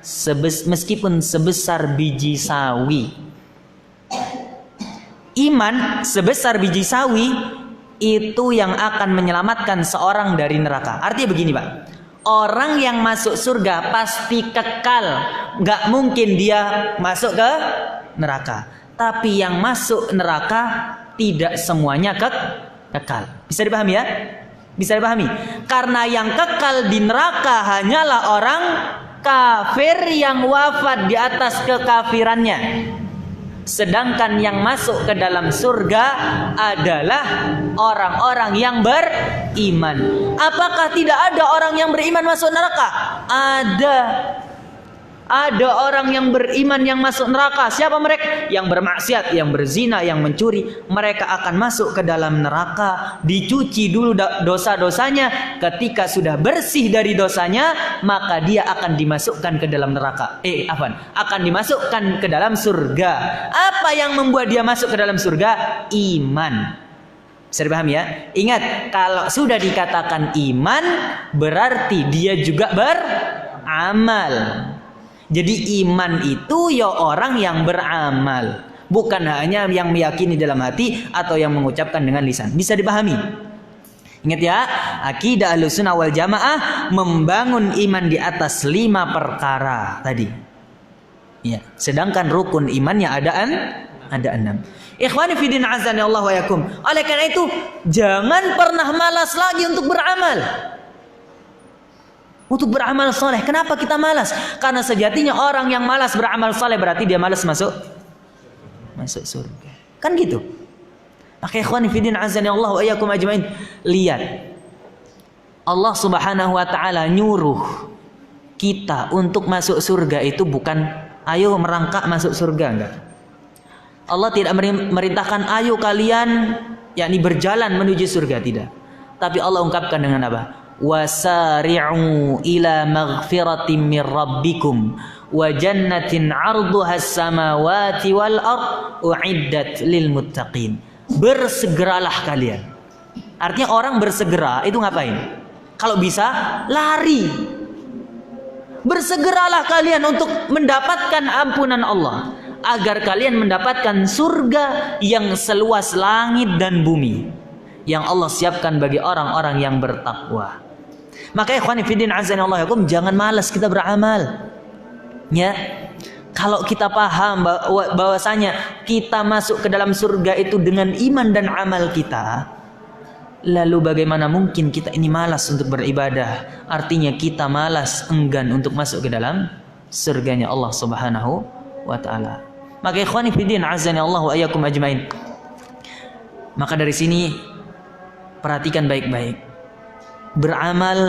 meskipun sebesar biji sawi. Iman sebesar biji sawi itu yang akan menyelamatkan seorang dari neraka. Artinya begini Pak, orang yang masuk surga pasti kekal, nggak mungkin dia masuk ke neraka. Tapi yang masuk neraka tidak semuanya kekal. Bisa dipahami ya? Bisa dipahami? Karena yang kekal di neraka hanyalah orang kafir yang wafat di atas kekafirannya. Sedangkan yang masuk ke dalam surga adalah orang-orang yang beriman. Apakah tidak ada orang yang beriman masuk neraka? Ada. Ada orang yang beriman yang masuk neraka. Siapa mereka? Yang bermaksiat, yang berzina, yang mencuri. Mereka akan masuk ke dalam neraka. Dicuci dulu dosa-dosanya. Ketika sudah bersih dari dosanya, maka dia akan dimasukkan ke dalam neraka. Akan dimasukkan ke dalam surga. Apa yang membuat dia masuk ke dalam surga? Iman. Bisa dipahami ya? Ingat, kalau sudah dikatakan iman, berarti dia juga beramal. Jadi iman itu ya orang yang beramal, bukan hanya yang meyakini dalam hati atau yang mengucapkan dengan lisan. Bisa dipahami? Ingat ya, akidah Ahlussunnah wal Jamaah membangun iman di atas 5 perkara tadi. Ya, sedangkan rukun imannya ada 6. Ikhwani fillah azani Allah wa yakum. Oleh karena itu, jangan pernah malas lagi untuk beramal. Untuk beramal soleh. Kenapa kita malas? Karena sejatinya orang yang malas beramal soleh berarti dia malas masuk surga. Kan gitu. Maka ikhwani fiddin azani Allah wa iyyakum ajmain. Lihat. Allah Subhanahu wa taala nyuruh kita untuk masuk surga itu bukan ayo merangkak masuk surga, enggak. Allah tidak merintahkan ayo kalian yakni berjalan menuju surga, tidak. Tapi Allah ungkapkan dengan apa? Wasari'u ila maghfiratin min rabbikum wa jannatin 'arduha as-samawati wal ard u'iddat lil muttaqin. Bersegeralah kalian. Artinya orang bersegera itu ngapain? Kalau bisa lari. Bersegeralah kalian untuk mendapatkan ampunan Allah agar kalian mendapatkan surga yang seluas langit dan bumi yang Allah siapkan bagi orang-orang yang bertakwa. Maka ikhwani fiddin azani Allah yakum, jangan malas kita beramal. Ya. Kalau kita paham bahwasanya kita masuk ke dalam surga itu dengan iman dan amal kita, lalu bagaimana mungkin kita ini malas untuk beribadah? Artinya kita malas, enggan untuk masuk ke dalam surganya Allah Subhanahu wa taala. Maka ikhwani fiddin azani Allah wa iyyakum ajmain. Maka dari sini perhatikan baik-baik. Beramal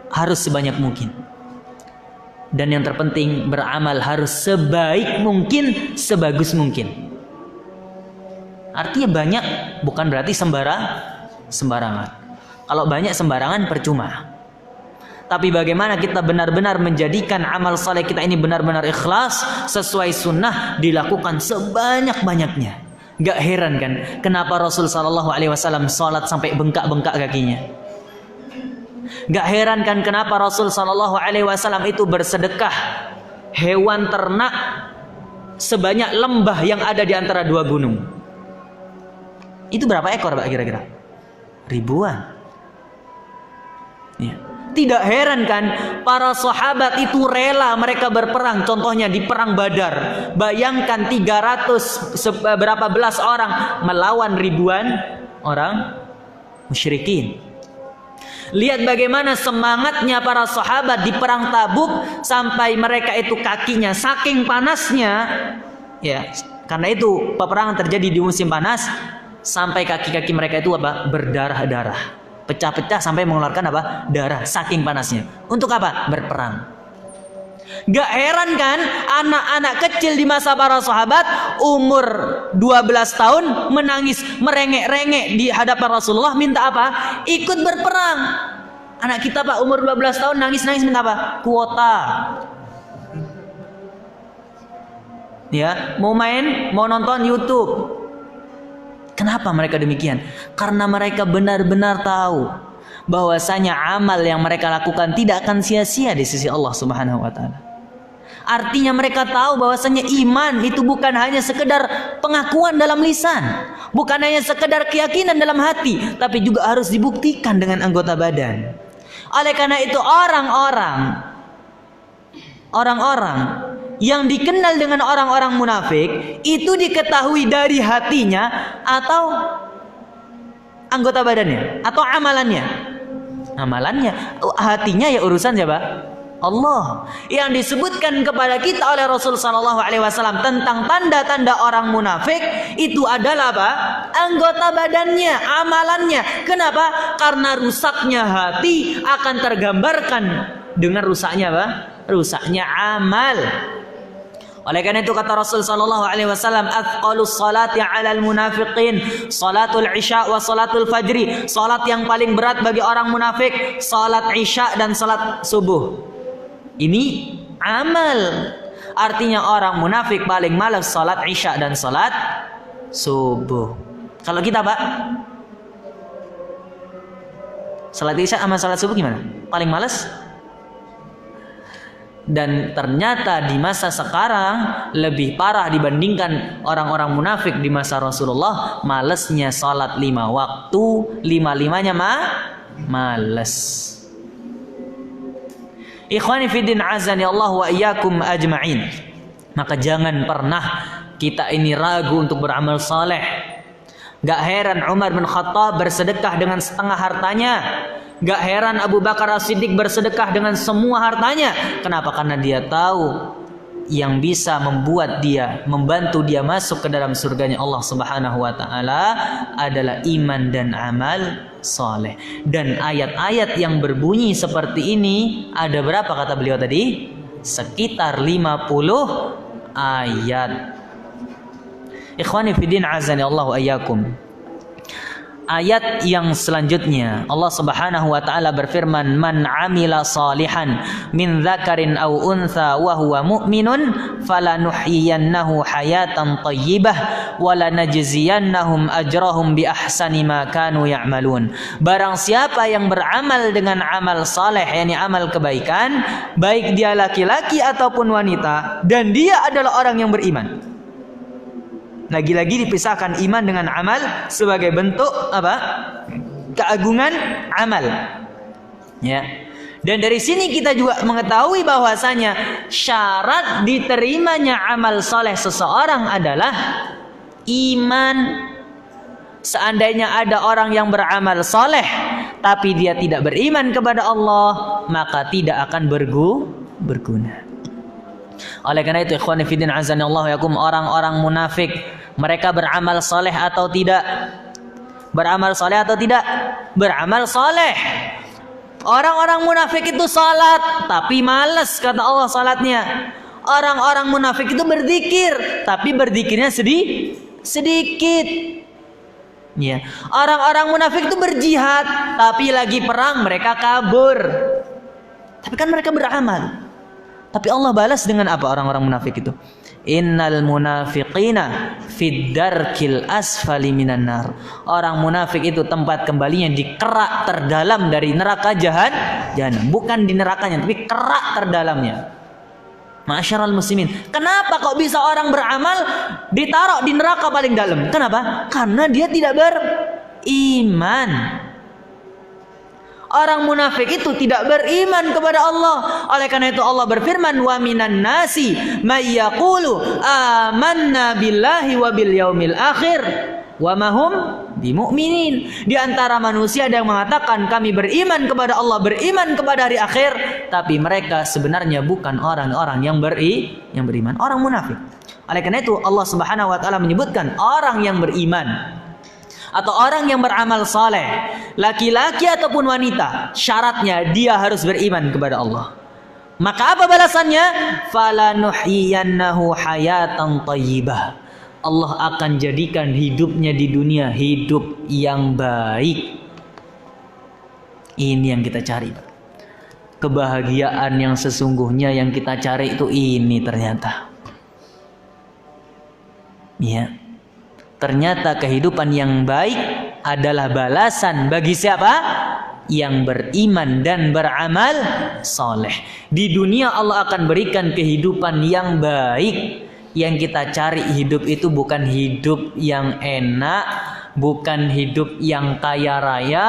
harus sebanyak mungkin. Dan yang terpenting, beramal harus sebaik mungkin, sebagus mungkin. Artinya banyak bukan berarti sembarangan. Kalau banyak sembarangan percuma. Tapi bagaimana kita benar-benar menjadikan amal saleh kita ini benar-benar ikhlas, sesuai sunnah, dilakukan sebanyak-banyaknya. Gak heran kan kenapa Rasul SAW sholat sampai bengkak-bengkak kakinya. Gak heran kan kenapa Rasul SAW itu bersedekah hewan ternak sebanyak lembah yang ada di antara 2 gunung. Itu berapa ekor Pak kira-kira? Ribuan. Ya. Tidak heran kan para sahabat itu rela mereka berperang. Contohnya di perang Badar. Bayangkan 300 berapa belas orang melawan ribuan orang musyrikin. Lihat bagaimana semangatnya para sahabat di perang Tabuk sampai mereka itu kakinya saking panasnya, ya, karena itu peperangan terjadi di musim panas sampai kaki-kaki mereka itu apa? Berdarah-darah, pecah-pecah sampai mengeluarkan apa? Darah saking panasnya. Untuk apa? Berperang. Gak heran kan anak-anak kecil di masa para sahabat umur 12 tahun menangis merengek-rengek di hadapan Rasulullah minta apa? Ikut berperang. Anak kita Pak umur 12 tahun nangis-nangis minta apa? Kuota. Ya, mau main, mau nonton YouTube. Kenapa mereka demikian? Karena mereka benar-benar tahu bahwasanya amal yang mereka lakukan tidak akan sia-sia di sisi Allah Subhanahu wa taala. Artinya mereka tahu bahwasanya iman itu bukan hanya sekedar pengakuan dalam lisan, bukan hanya sekedar keyakinan dalam hati, tapi juga harus dibuktikan dengan anggota badan. Oleh karena itu orang-orang yang dikenal dengan orang-orang munafik itu diketahui dari hatinya atau anggota badannya atau amalannya. Hatinya ya urusan siapa? Allah. Yang disebutkan kepada kita oleh Rasul sallallahu alaihi wasallam tentang tanda-tanda orang munafik itu adalah apa? Anggota badannya, amalannya. Kenapa? Karena rusaknya hati akan tergambarkan dengan rusaknya apa? Rusaknya amal. Oleh karena itu kata Rasul sallallahu alaihi wasallam, "Athqalus salati 'alal munafiqin salatul isya wa salatul fajri." Salat yang paling berat bagi orang munafik salat isya dan salat subuh. Ini amal. Artinya orang munafik paling malas salat isya dan salat subuh. Kalau kita, Pak, salat isya sama salat subuh gimana? Paling malas? Dan ternyata di masa sekarang lebih parah dibandingkan orang-orang munafik di masa Rasulullah. Malesnya salat 5 waktu, 5-5-nya males. Ikhwani fiddin azani Allah wa iyyakum ajma'in. Maka jangan pernah kita ini ragu untuk beramal saleh. Gak heran Umar bin Khattab bersedekah dengan setengah hartanya. Gak heran Abu Bakar As-Siddiq bersedekah dengan semua hartanya. Kenapa? Karena dia tahu yang bisa membantu dia masuk ke dalam surganya Allah Subhanahu wa taala adalah iman dan amal saleh. Dan ayat-ayat yang berbunyi seperti ini ada berapa kata beliau tadi? Sekitar 50 ayat. Ikhwani fiddin azani Allah wa iyyakum. Ayat yang selanjutnya Allah Subhanahu wa taala berfirman, "Man 'amila salihan min dzakarin aw untha wa huwa mu'minun falanuhyiyannahu hayatan thayyibah wa lanajziyannahum ajrahum bi ahsani ma kanu ya'malun." Barang siapa yang beramal dengan amal saleh, yakni amal kebaikan, baik dia laki-laki ataupun wanita, dan dia adalah orang yang beriman. Lagi-lagi dipisahkan iman dengan amal sebagai bentuk apa? Keagungan amal. Ya. Dan dari sini kita juga mengetahui bahwasanya syarat diterimanya amal soleh seseorang adalah iman. Seandainya ada orang yang beramal soleh tapi dia tidak beriman kepada Allah, maka tidak akan berguna. Oleh karena itu ikhwani fiddin azanillahu yakum, orang-orang munafik mereka beramal saleh atau tidak? Beramal saleh atau tidak? Beramal saleh. Orang-orang munafik itu salat tapi malas kata Allah salatnya. Orang-orang munafik itu berzikir tapi berzikirnya sedikit. Ya. Orang-orang munafik itu berjihad tapi lagi perang mereka kabur. Tapi kan mereka beramal. Tapi Allah balas dengan apa orang-orang munafik itu? Innal munafiqina fid darkil asfali minan nar. Orang munafik itu tempat kembalinya di kerak terdalam dari neraka jahanam. Bukan di nerakanya, tapi kerak terdalamnya. Ma'asyiral muslimin, kenapa kok bisa orang beramal ditaruh di neraka paling dalam? Kenapa? Karena dia tidak beriman. Orang munafik itu tidak beriman kepada Allah. Oleh karena itu Allah berfirman, wa minan nasi may yaqulu amanna billahi wa bil yaumil akhir wa ma hum bimu'minin. Di antara manusia ada yang mengatakan kami beriman kepada Allah, beriman kepada hari akhir, tapi mereka sebenarnya bukan orang-orang yang beriman, orang munafik. Oleh karena itu Allah Subhanahu wa taala menyebutkan orang yang beriman atau orang yang beramal saleh, laki-laki ataupun wanita, syaratnya dia harus beriman kepada Allah. Maka apa balasannya? Falanuhyiyannahu hayatan thayyibah. Allah akan jadikan hidupnya di dunia hidup yang baik. Ini yang kita cari, Pak. Kebahagiaan yang sesungguhnya yang kita cari itu ini ternyata. Ya. Ternyata kehidupan yang baik adalah balasan bagi siapa? Yang beriman dan beramal soleh. Di dunia Allah akan berikan kehidupan yang baik. Yang kita cari hidup itu bukan hidup yang enak, bukan hidup yang kaya raya,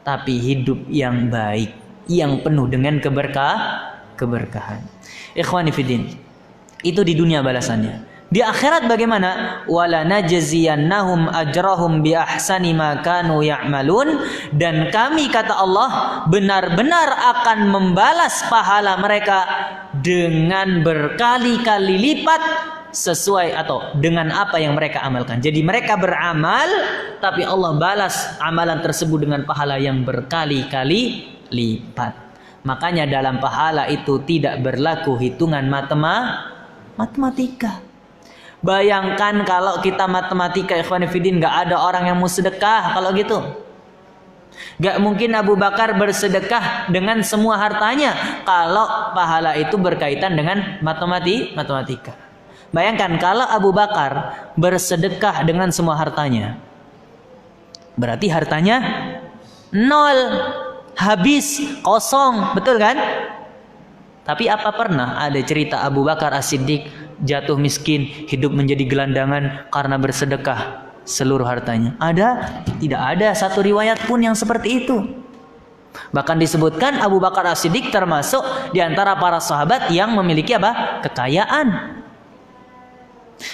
tapi hidup yang baik, yang penuh dengan keberkahan. Ikhwani fiddin, itu di dunia balasannya. Di akhirat bagaimana? Wala najziyannahum ajrahum bi ahsani ma kanu ya'malun, dan kami kata Allah benar-benar akan membalas pahala mereka dengan berkali-kali lipat sesuai atau dengan apa yang mereka amalkan. Jadi mereka beramal tapi Allah balas amalan tersebut dengan pahala yang berkali-kali lipat. Makanya dalam pahala itu tidak berlaku hitungan matematika. Bayangkan kalau kita matematika, ikhwan fillah, nggak ada orang yang mau sedekah kalau gitu. Nggak mungkin Abu Bakar bersedekah dengan semua hartanya kalau pahala itu berkaitan dengan matematika. Bayangkan kalau Abu Bakar bersedekah dengan semua hartanya, berarti hartanya nol, habis, kosong, betul kan? Tapi apa pernah ada cerita Abu Bakar As-Siddiq jatuh miskin, hidup menjadi gelandangan karena bersedekah seluruh hartanya? Ada? Tidak ada satu riwayat pun yang seperti itu. Bahkan disebutkan Abu Bakar As-Siddiq termasuk di antara para sahabat yang memiliki apa? Kekayaan.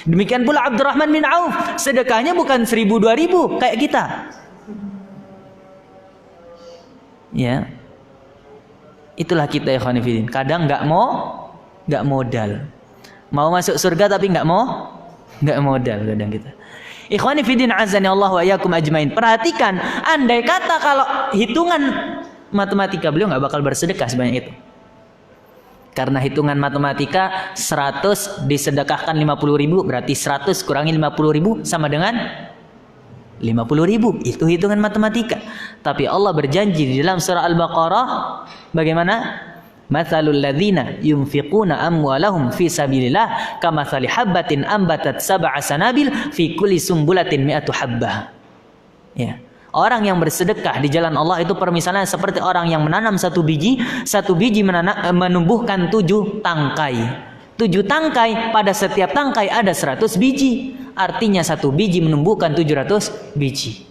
Demikian pula Abdurrahman bin Auf, sedekahnya bukan 1.000-2.000 kayak kita. Ya. Itulah kita ya khonifidin. Kadang nggak modal. Mau masuk surga tapi nggak modal kadang kita. Ikhwani fiddin azani Allah wa iyyakum ajmain. Perhatikan, andai kata kalau hitungan matematika beliau nggak bakal bersedekah sebanyak itu. Karena hitungan matematika 100 disedekahkan 50.000, berarti 100 kurangi 50.000 sama dengan 50.000. Itu hitungan matematika. Tapi Allah berjanji di dalam surah Al-Baqarah bagaimana? Matsalul ladzina yunfiquna amwalahum fi sabilillah kamatsali habbatin ambatat sab'a sanabil fi kulli sumbulatin mi'atu habbah. Ya. Orang yang bersedekah di jalan Allah itu permisalannya seperti orang yang menanam satu biji menumbuhkan 7 tangkai. 7 tangkai, pada setiap tangkai ada 100 biji. Artinya satu biji menumbuhkan 700 biji.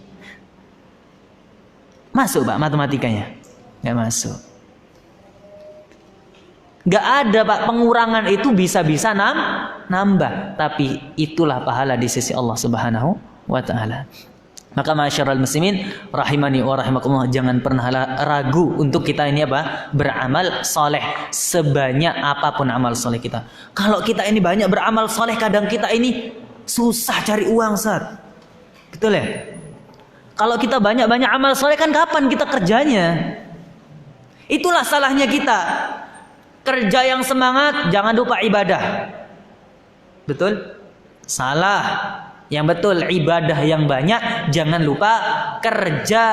Masuk Pak matematikanya? Nggak masuk. Nggak ada Pak, pengurangan itu bisa-bisa nambah. Tapi itulah pahala di sisi Allah Subhanahu wa ta'ala. Maka masyarul muslimin rahimani wa rahimakumullah, jangan pernah ragu untuk kita ini apa? Beramal soleh sebanyak apapun amal soleh kita. Kalau kita ini banyak beramal soleh, kadang kita ini susah cari uang, Ustaz. Betul ya? Kalau kita banyak-banyak amal soleh kan kapan kita kerjanya? Itulah salahnya kita. Kerja yang semangat, jangan lupa ibadah. Betul? Salah. Yang betul, ibadah yang banyak, jangan lupa kerja.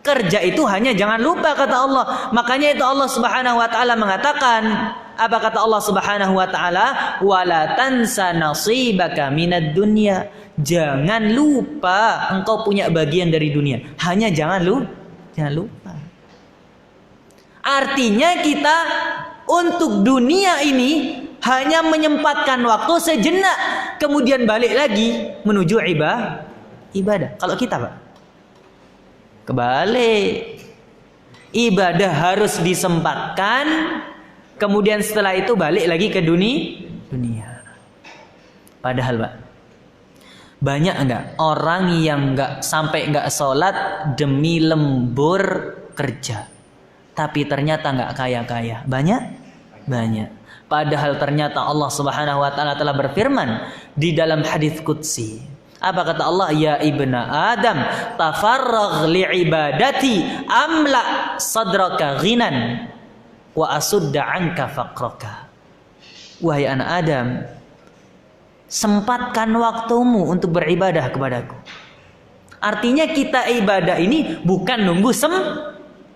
Kerja itu hanya jangan lupa kata Allah. Makanya itu Allah Subhanahu wa ta'ala mengatakan, apa kata Allah Subhanahu wa ta'ala? Wala tansa nasibaka minad dunya. Jangan lupa engkau punya bagian dari dunia. Hanya jangan lupa. Artinya kita untuk dunia ini hanya menyempatkan waktu sejenak, kemudian balik lagi menuju ibadah. Kalau kita Pak, kebalik. Ibadah harus disempatkan, kemudian setelah itu balik lagi ke dunia. Padahal Pak, banyak enggak orang yang sampai enggak sholat demi lembur kerja, tapi ternyata enggak kaya-kaya? Banyak. Padahal ternyata Allah Subhanahu wa ta'ala telah berfirman di dalam hadis qudsi. Apa kata Allah? Ya ibna Adam, tafarragh li ibadati amla sadraka ghinan wa asudda anka faqraka. Wahai anak Adam, sempatkan waktumu untuk beribadah kepadaku. Artinya kita ibadah ini bukan nunggu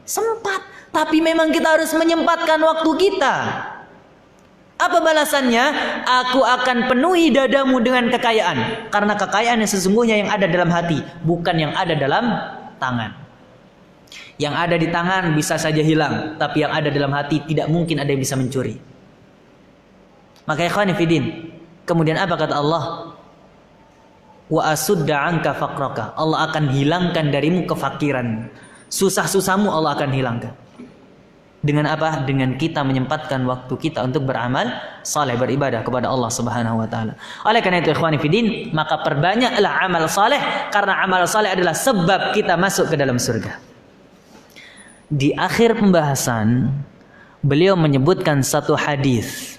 sempat, tapi memang kita harus menyempatkan waktu kita. Apa balasannya? Aku akan penuhi dadamu dengan kekayaan. Karena kekayaan yang sesungguhnya yang ada dalam hati, bukan yang ada dalam tangan. Yang ada di tangan bisa saja hilang, tapi yang ada dalam hati tidak mungkin ada yang bisa mencuri. Maka ikhwani fillah, kemudian apa kata Allah? Wa asudda anka faqraka. Allah akan hilangkan darimu kefakiran. Susah-susahmu Allah akan hilangkan. Dengan apa? Dengan kita menyempatkan waktu kita untuk beramal saleh, beribadah kepada Allah Subhanahu wa taala. Oleh karena itu ikhwani fillah, maka perbanyaklah amal saleh, karena amal saleh adalah sebab kita masuk ke dalam surga. Di akhir pembahasan, beliau menyebutkan satu hadis.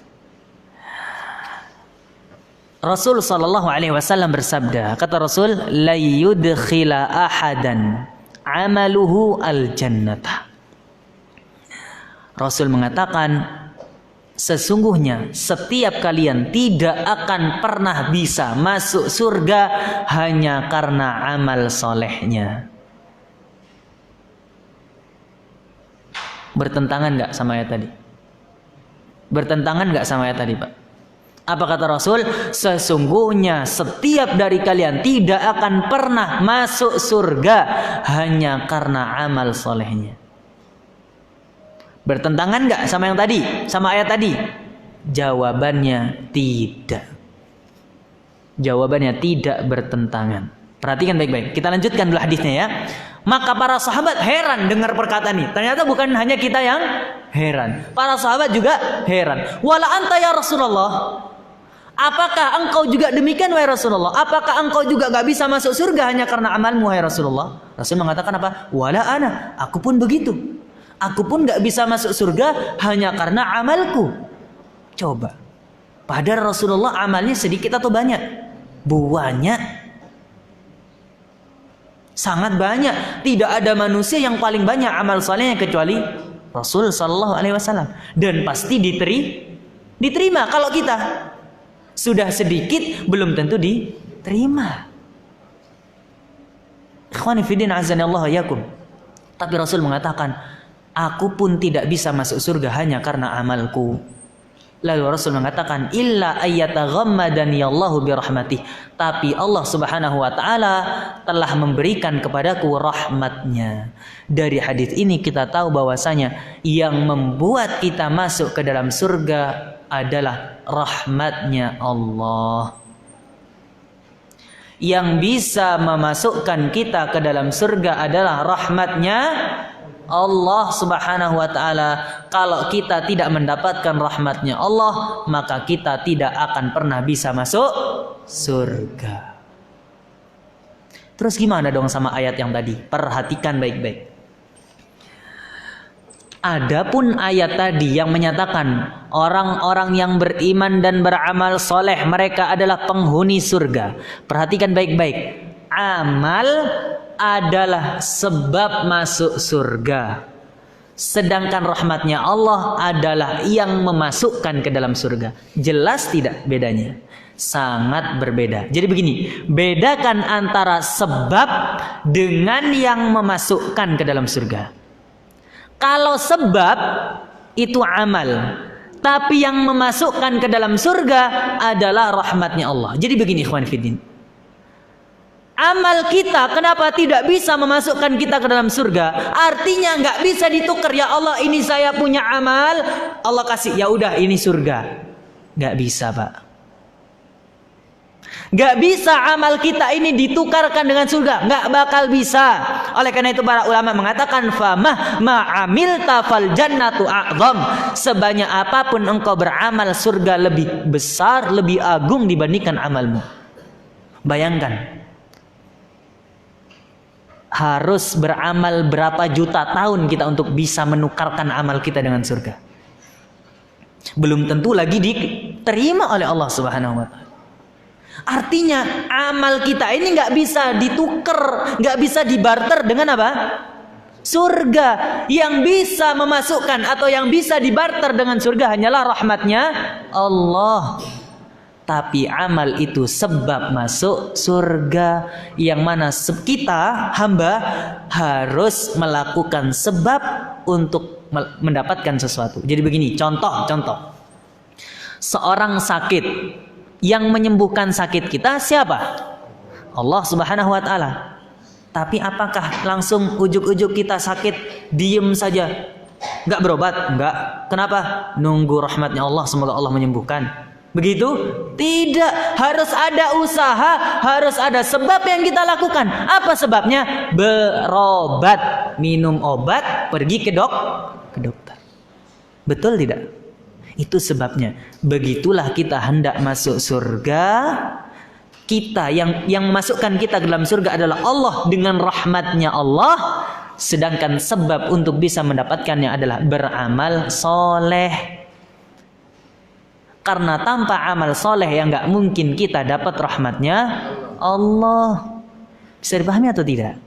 Rasul sallallahu alaihi wasallam bersabda, kata Rasul, la yudkhila ahadan amaluhu al-jannata. Rasul mengatakan, sesungguhnya setiap kalian tidak akan pernah bisa masuk surga hanya karena amal solehnya. Bertentangan nggak sama ayat tadi? Bertentangan nggak sama ayat tadi, Pak? Apa kata Rasul? Sesungguhnya setiap dari kalian tidak akan pernah masuk surga hanya karena amal solehnya. Bertentangan nggak sama yang tadi, sama ayat tadi? Jawabannya tidak. Jawabannya tidak bertentangan. Perhatikan baik-baik. Kita lanjutkan dulu hadisnya ya. Maka para sahabat heran dengar perkataan ini. Ternyata bukan hanya kita yang heran. Para sahabat juga heran. Wala anta ya Rasulullah. Apakah engkau juga demikian wahai Rasulullah? Apakah engkau juga gak bisa masuk surga hanya karena amalmu wahai Rasulullah? Rasul mengatakan apa? Wala ana. Aku pun begitu. Aku pun gak bisa masuk surga hanya karena amalku. Coba. Padahal Rasulullah amalnya sedikit atau banyak? Banyak. Sangat banyak. Tidak ada manusia yang paling banyak amal salehnya kecuali Rasul sallallahu alaihi wasallam. Dan pasti diterima. Kalau kita sudah sedikit belum tentu diterima. Ikhwani fillah azanillahu yakum. Tapi Rasul mengatakan, aku pun tidak bisa masuk surga hanya karena amalku. Lalu Rasul mengatakan, illa ayyataghammadani Allahu birahmatih. Tapi Allah Subhanahu wa taala telah memberikan kepadaku rahmatnya. Dari hadis ini kita tahu bahwasanya yang membuat kita masuk ke dalam surga adalah rahmatnya Allah. Yang bisa memasukkan kita ke dalam surga adalah rahmatnya Allah Subhanahu wa taala. Kalau kita tidak mendapatkan rahmatnya Allah, maka kita tidak akan pernah bisa masuk surga. Terus gimana dong sama ayat yang tadi? Perhatikan baik-baik. Adapun ayat tadi yang menyatakan orang-orang yang beriman dan beramal soleh mereka adalah penghuni surga. Perhatikan baik-baik. Amal adalah sebab masuk surga. Sedangkan rahmatnya Allah adalah yang memasukkan ke dalam surga. Jelas tidak bedanya? Sangat berbeda. Jadi begini, bedakan antara sebab dengan yang memasukkan ke dalam surga. Kalau sebab itu amal, tapi yang memasukkan ke dalam surga adalah rahmatnya Allah. Jadi begini ikhwan fillah. Amal kita kenapa tidak bisa memasukkan kita ke dalam surga? Artinya nggak bisa ditukar. Ya Allah, ini saya punya amal, Allah kasih, ya udah ini surga. Nggak bisa, Pak. Nggak bisa amal kita ini ditukarkan dengan surga. Nggak bakal bisa. Oleh karena itu para ulama mengatakan, famah ma'amilta fal jannatu a'zam. Sebanyak apapun engkau beramal, surga lebih besar, lebih agung dibandingkan amalmu. Bayangkan. Harus beramal berapa juta tahun kita untuk bisa menukarkan amal kita dengan surga. Belum tentu lagi diterima oleh Allah Subhanahu wa taala. Artinya amal kita ini nggak bisa ditukar, nggak bisa dibarter dengan apa? Surga. Yang bisa memasukkan atau yang bisa dibarter dengan surga hanyalah rahmatnya Allah. tapi amal itu sebab masuk surga, yang mana kita hamba harus melakukan sebab untuk mendapatkan sesuatu. Jadi begini, contoh. Seorang sakit, yang menyembuhkan sakit kita siapa? Allah Subhanahu wa taala. Tapi apakah langsung ujuk-ujuk kita sakit diem saja, nggak berobat? Enggak. Kenapa? Nunggu rahmatnya Allah, semoga Allah menyembuhkan. Begitu? Tidak, harus ada usaha, harus ada sebab yang kita lakukan. Apa sebabnya? Berobat, minum obat, pergi ke dokter. Betul tidak? Itu sebabnya. Begitulah kita hendak masuk surga. Kita yang masukkan kita ke dalam surga adalah Allah dengan rahmatnya Allah. Sedangkan sebab untuk bisa mendapatkannya adalah beramal soleh. Karena tanpa amal soleh yang gak mungkin kita dapat rahmatnya Allah. Bisa dipahami atau tidak?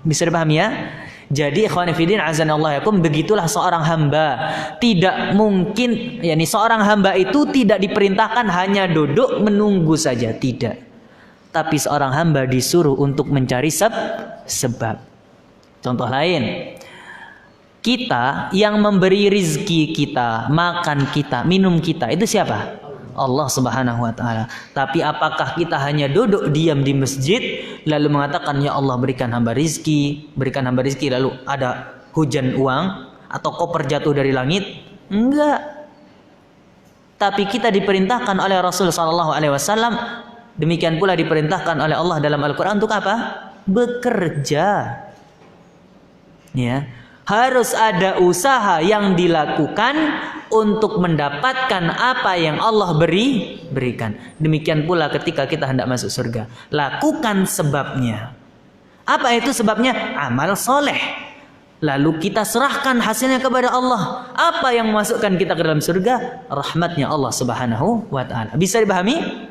Bisa dipahami ya? Jadi ikhwan fillah azanallahu yakum, begitulah seorang hamba. Tidak mungkin, yakni seorang hamba itu tidak diperintahkan hanya duduk menunggu saja, tidak. Tapi seorang hamba disuruh untuk mencari sebab. Contoh lain, kita yang memberi rizki kita, makan kita, minum kita, itu siapa? Allah Subhanahu wa taala. Tapi apakah kita hanya duduk diam di masjid lalu mengatakan ya Allah berikan hamba rizki, lalu ada hujan uang atau koper jatuh dari langit? Enggak. Tapi kita diperintahkan oleh Rasul sallallahu alaihi wasallam, demikian pula diperintahkan oleh Allah dalam Al-Qur'an untuk apa? Bekerja. Ya. Harus ada usaha yang dilakukan untuk mendapatkan apa yang Allah berikan. Demikian pula ketika kita hendak masuk surga, lakukan sebabnya. Apa itu sebabnya? Amal soleh. Lalu kita serahkan hasilnya kepada Allah. Apa yang memasukkan kita ke dalam surga? Rahmatnya Allah Subhanahu wa taala. Bisa dipahami?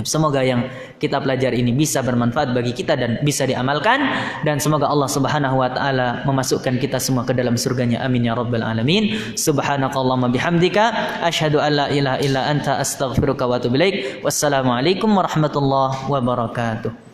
Semoga yang kita pelajari ini bisa bermanfaat bagi kita dan bisa diamalkan, dan semoga Allah Subhanahu wa taala memasukkan kita semua ke dalam surganya, amin ya rabbal alamin. Subhanakallahumma bihamdika asyhadu an la ilaha illa anta astaghfiruka wa atubu ilaik. Wassalamualaikum warahmatullahi wabarakatuh.